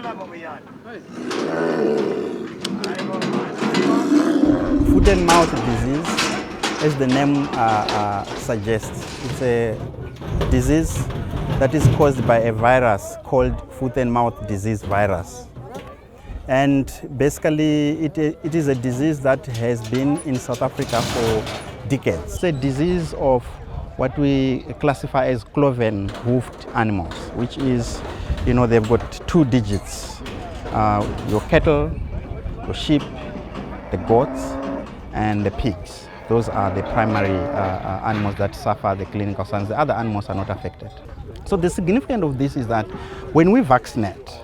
Foot and mouth disease, as the name suggests, it's a disease that is caused by a virus called foot and mouth disease virus. And basically it is a disease that has been in South Africa for decades. It's a disease of what we classify as cloven hoofed animals, which is, they've got 2 digits. Your cattle, your sheep, the goats, and the pigs. Those are the primary animals that suffer the clinical signs. The other animals are not affected. So the significance of this is that when we vaccinate,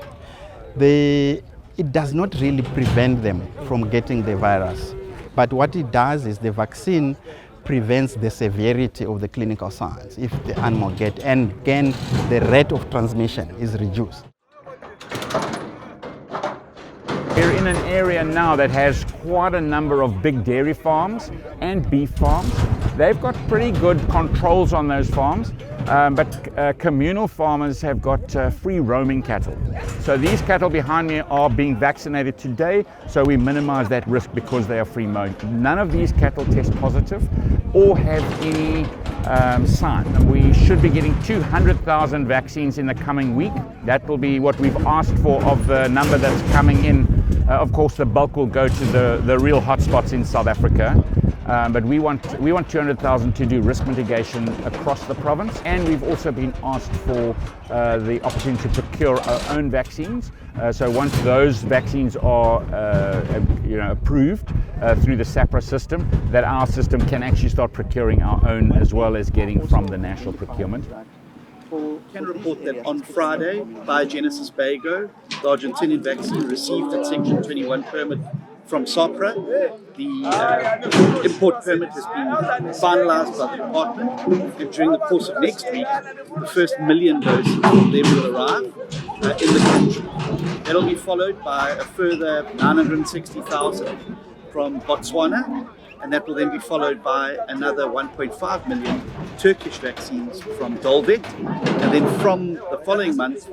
it does not really prevent them from getting the virus. But what it does is the vaccine prevents the severity of the clinical signs if the animal gets, and again, the rate of transmission is reduced. We're in an area now that has quite a number of big dairy farms and beef farms. They've got pretty good controls on those farms, but communal farmers have got free roaming cattle. So these cattle behind me are being vaccinated today, so we minimize that risk because they are free roaming. None of these cattle test positive or have any sign. We should be getting 200,000 vaccines in the coming week. That will be what we've asked for of the number that's coming in. Of course, the bulk will go to the real hotspots in South Africa. But we want 200,000 to do risk mitigation across the province, and we've also been asked for the opportunity to procure our own vaccines. So once those vaccines are approved through the SAPRA system, that our system can actually start procuring our own as well as getting from the national procurement. Can report that on Friday, Biogenesis Bago, the Argentinian vaccine, received its Section 21 permit from SAPRA. The import permit has been finalised by the department, and during the course of next week, the first 1 million doses from them will arrive in the country. That'll be followed by a further 960,000 from Botswana, and that will then be followed by another 1.5 million Turkish vaccines from Dolvet, and then from the following month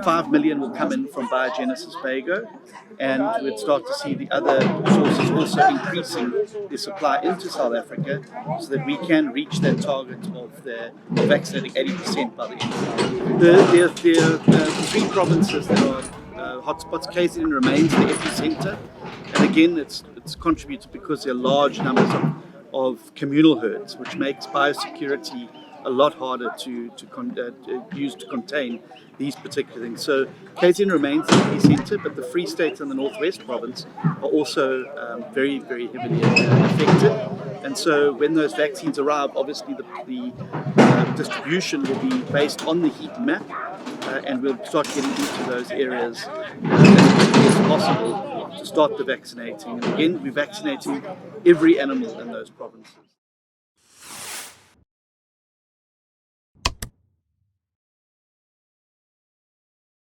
5 million will come in from Biogenesis Bago, and we'd start to see the other sources also increasing their supply into South Africa so that we can reach that target of vaccinating 80% by the end of the year. There are 3 provinces that are hotspots. KZN remains the epicentre, and again it's contributed because there are large numbers of communal herds, which makes biosecurity a lot harder to use to contain these particular things. So KZN remains the epicentre, but the Free State and the Northwest Province are also very, very heavily affected. And so when those vaccines arrive, obviously the distribution will be based on the heat map, and we'll start getting into those areas as quickly as possible to start the vaccinating. And again, we're vaccinating every animal in those provinces.